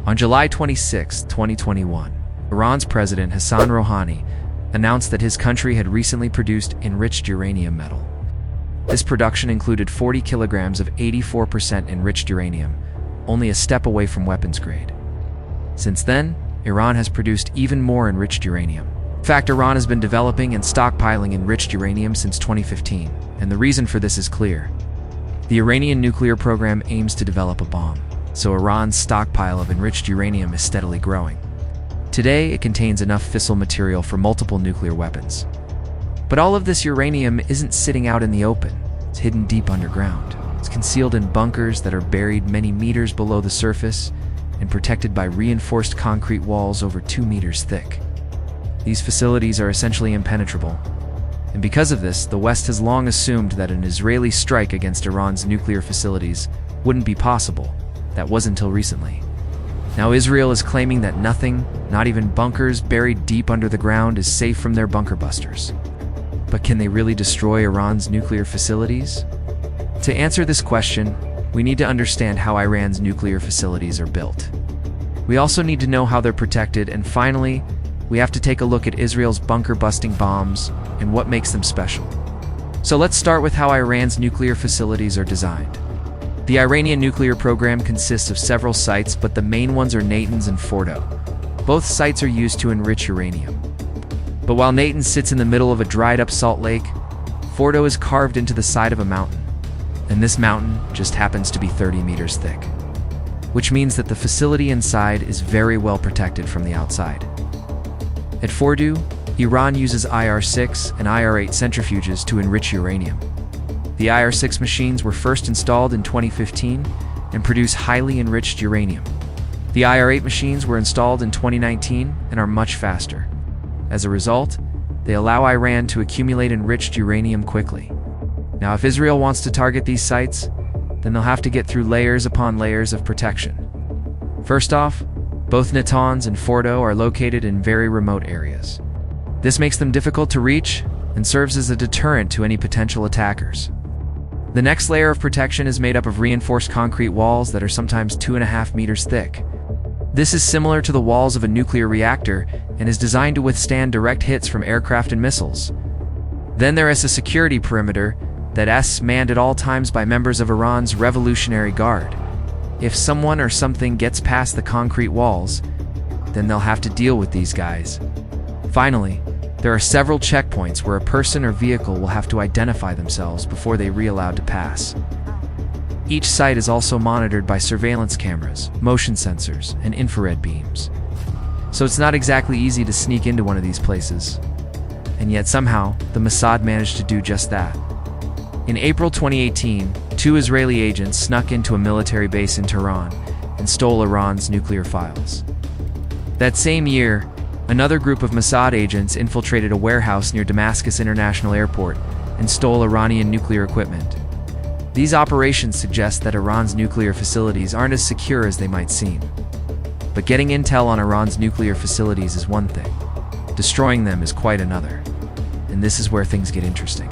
On July 26, 2021, Iran's president Hassan Rouhani announced that his country had recently produced enriched uranium metal. This production included 40 kilograms of 84% enriched uranium, only a step away from weapons grade. Since then, Iran has produced even more enriched uranium. In fact, Iran has been developing and stockpiling enriched uranium since 2015, and the reason for this is clear. The Iranian nuclear program aims to develop a bomb, so Iran's stockpile of enriched uranium is steadily growing. Today, it contains enough fissile material for multiple nuclear weapons. But all of this uranium isn't sitting out in the open. It's hidden deep underground. It's concealed in bunkers that are buried many meters below the surface and protected by reinforced concrete walls over 2 meters thick. These facilities are essentially impenetrable. And because of this, the West has long assumed that an Israeli strike against Iran's nuclear facilities wouldn't be possible. That wasn't until recently. Now Israel is claiming that nothing, not even bunkers buried deep under the ground, is safe from their bunker busters. But can they really destroy Iran's nuclear facilities? To answer this question, we need to understand how Iran's nuclear facilities are built. We also need to know how they're protected, and finally, we have to take a look at Israel's bunker-busting bombs and what makes them special. So let's start with how Iran's nuclear facilities are designed. The Iranian nuclear program consists of several sites, but the main ones are Natanz and Fordo. Both sites are used to enrich uranium. But while Natanz sits in the middle of a dried-up salt lake, Fordo is carved into the side of a mountain. And this mountain just happens to be 30 meters thick, which means that the facility inside is very well protected from the outside. At Fordo, Iran uses IR-6 and IR-8 centrifuges to enrich uranium. The IR-6 machines were first installed in 2015 and produce highly enriched uranium. The IR-8 machines were installed in 2019 and are much faster. As a result, they allow Iran to accumulate enriched uranium quickly. Now, if Israel wants to target these sites, then they'll have to get through layers upon layers of protection. First off, both Natanz and Fordo are located in very remote areas. This makes them difficult to reach and serves as a deterrent to any potential attackers. The next layer of protection is made up of reinforced concrete walls that are sometimes 2.5 meters thick. This is similar to the walls of a nuclear reactor and is designed to withstand direct hits from aircraft and missiles. Then there is a security perimeter that's manned at all times by members of Iran's Revolutionary Guard. If someone or something gets past the concrete walls, then they'll have to deal with these guys. Finally, there are several checkpoints where a person or vehicle will have to identify themselves before they're allowed to pass. Each site is also monitored by surveillance cameras, motion sensors, and infrared beams. So it's not exactly easy to sneak into one of these places. And yet somehow, the Mossad managed to do just that. In April 2018, 2 Israeli agents snuck into a military base in Tehran and stole Iran's nuclear files. That same year, another group of Mossad agents infiltrated a warehouse near Damascus International Airport and stole Iranian nuclear equipment. These operations suggest that Iran's nuclear facilities aren't as secure as they might seem. But getting intel on Iran's nuclear facilities is one thing. Destroying them is quite another. And this is where things get interesting.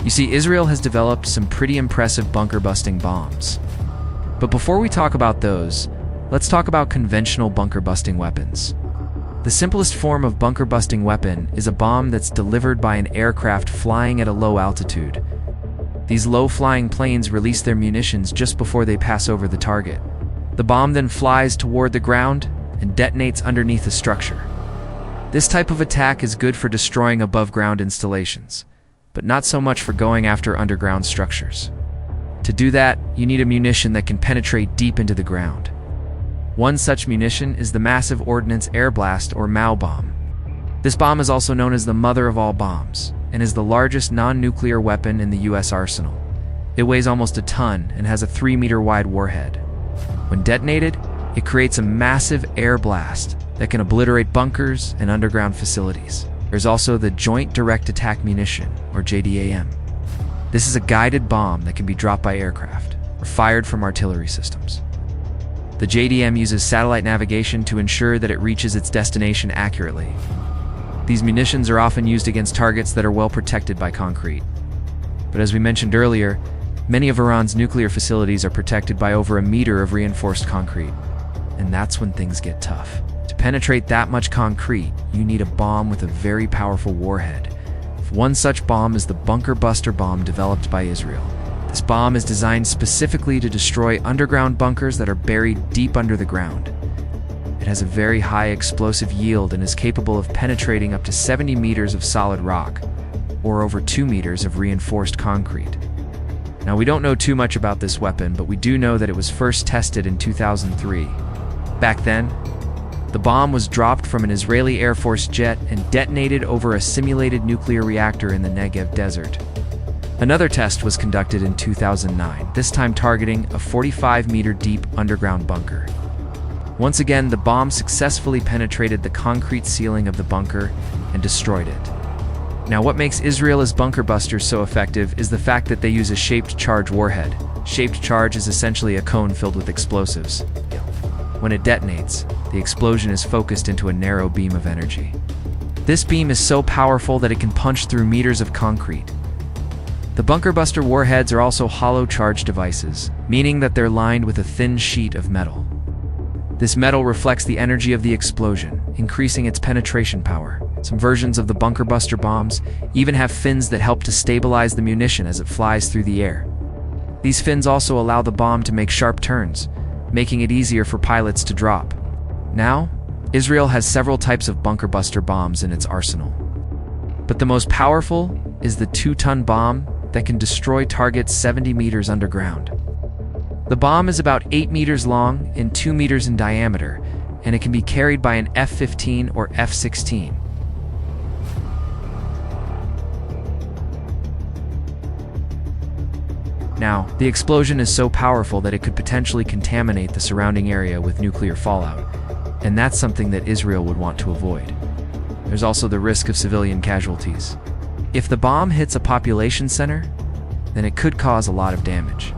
You see, Israel has developed some pretty impressive bunker-busting bombs. But before we talk about those, let's talk about conventional bunker-busting weapons. The simplest form of bunker-busting weapon is a bomb that's delivered by an aircraft flying at a low altitude. These low-flying planes release their munitions just before they pass over the target. The bomb then flies toward the ground and detonates underneath a structure. This type of attack is good for destroying above-ground installations, but not so much for going after underground structures. To do that, you need a munition that can penetrate deep into the ground. One such munition is the Massive Ordnance Air Blast, or MAU bomb. This bomb is also known as the mother of all bombs, and is the largest non-nuclear weapon in the US arsenal. It weighs almost a ton and has a 3-meter wide warhead. When detonated, it creates a massive air blast that can obliterate bunkers and underground facilities. There's also the Joint Direct Attack Munition, or JDAM. This is a guided bomb that can be dropped by aircraft or fired from artillery systems. The JDAM uses satellite navigation to ensure that it reaches its destination accurately. These munitions are often used against targets that are well protected by concrete. But as we mentioned earlier, many of Iran's nuclear facilities are protected by over a meter of reinforced concrete. and that's when things get tough. To penetrate that much concrete, you need a bomb with a very powerful warhead. One such bomb is the bunker buster bomb developed by Israel. This bomb is designed specifically to destroy underground bunkers that are buried deep under the ground. It has a very high explosive yield and is capable of penetrating up to 70 meters of solid rock, or over 2 meters of reinforced concrete. Now, we don't know too much about this weapon, but we do know that it was first tested in 2003. Back then, the bomb was dropped from an Israeli Air Force jet and detonated over a simulated nuclear reactor in the Negev desert. Another test was conducted in 2009, this time targeting a 45-meter deep underground bunker. Once again, the bomb successfully penetrated the concrete ceiling of the bunker and destroyed it. Now, what makes Israel's bunker busters so effective is the fact that they use a shaped charge warhead. Shaped charge is essentially a cone filled with explosives. When it detonates, the explosion is focused into a narrow beam of energy. This beam is so powerful that it can punch through meters of concrete. The bunker buster warheads are also hollow charge devices, meaning that they're lined with a thin sheet of metal. This metal reflects the energy of the explosion, increasing its penetration power. Some versions of the bunker buster bombs even have fins that help to stabilize the munition as it flies through the air. These fins also allow the bomb to make sharp turns, making it easier for pilots to drop. Now, Israel has several types of bunker buster bombs in its arsenal. But the most powerful is the 2-ton bomb that can destroy targets 70 meters underground. The bomb is about 8 meters long and 2 meters in diameter, and it can be carried by an F-15 or F-16. Now, the explosion is so powerful that it could potentially contaminate the surrounding area with nuclear fallout, and that's something that Israel would want to avoid. There's also the risk of civilian casualties. If the bomb hits a population center, then it could cause a lot of damage.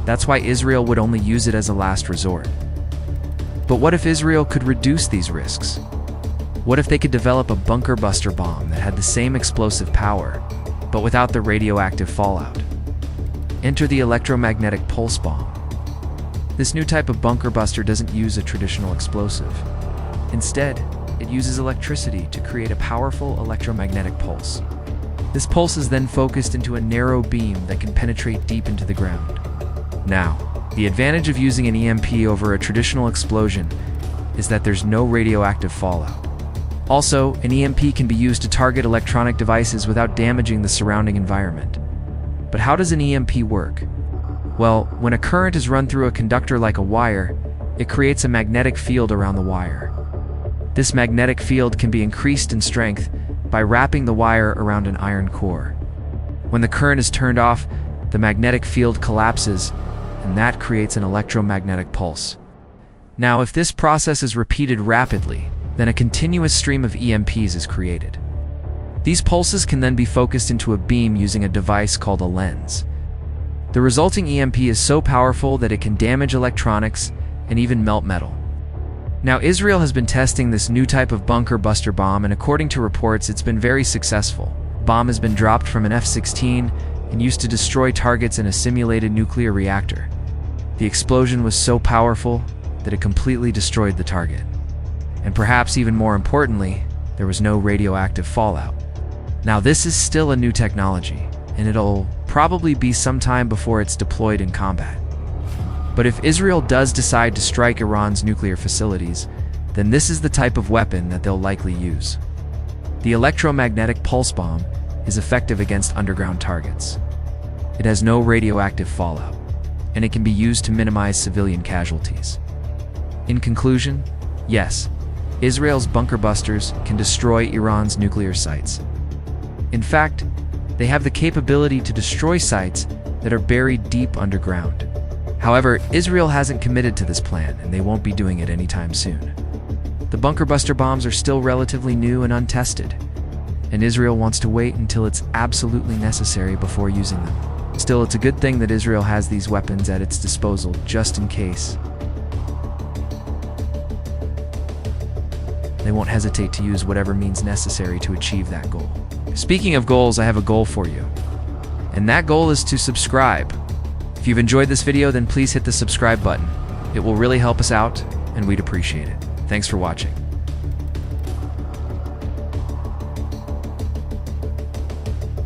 That's why Israel would only use it as a last resort. But what if Israel could reduce these risks? What if they could develop a bunker buster bomb that had the same explosive power, but without the radioactive fallout? Enter the electromagnetic pulse bomb. This new type of bunker buster doesn't use a traditional explosive. Instead, it uses electricity to create a powerful electromagnetic pulse. This pulse is then focused into a narrow beam that can penetrate deep into the ground. Now, the advantage of using an EMP over a traditional explosion is that there's no radioactive fallout. Also, an EMP can be used to target electronic devices without damaging the surrounding environment. But how does an EMP work? Well, when a current is run through a conductor like a wire, it creates a magnetic field around the wire. This magnetic field can be increased in strength by wrapping the wire around an iron core. When the current is turned off, the magnetic field collapses, and that creates an electromagnetic pulse. Now, if this process is repeated rapidly, then a continuous stream of EMPs is created. These pulses can then be focused into a beam using a device called a lens. The resulting EMP is so powerful that it can damage electronics and even melt metal. Now, Israel has been testing this new type of bunker buster bomb, and according to reports, it's been very successful. The bomb has been dropped from an F-16 and used to destroy targets in a simulated nuclear reactor. The explosion was so powerful that it completely destroyed the target. And perhaps even more importantly, there was no radioactive fallout. Now, this is still a new technology, and it'll probably be some time before it's deployed in combat. But if Israel does decide to strike Iran's nuclear facilities, then this is the type of weapon that they'll likely use. The electromagnetic pulse bomb is effective against underground targets. It has no radioactive fallout, and it can be used to minimize civilian casualties. In conclusion, yes, Israel's bunker busters can destroy Iran's nuclear sites. In fact, they have the capability to destroy sites that are buried deep underground. However, Israel hasn't committed to this plan, and they won't be doing it anytime soon. The bunker buster bombs are still relatively new and untested, and Israel wants to wait until it's absolutely necessary before using them. Still, it's a good thing that Israel has these weapons at its disposal just in case. They won't hesitate to use whatever means necessary to achieve that goal. Speaking of goals, I have a goal for you, and that goal is to subscribe. If you've enjoyed this video, then please hit the subscribe button. It will really help us out, and we'd appreciate it. Thanks for watching.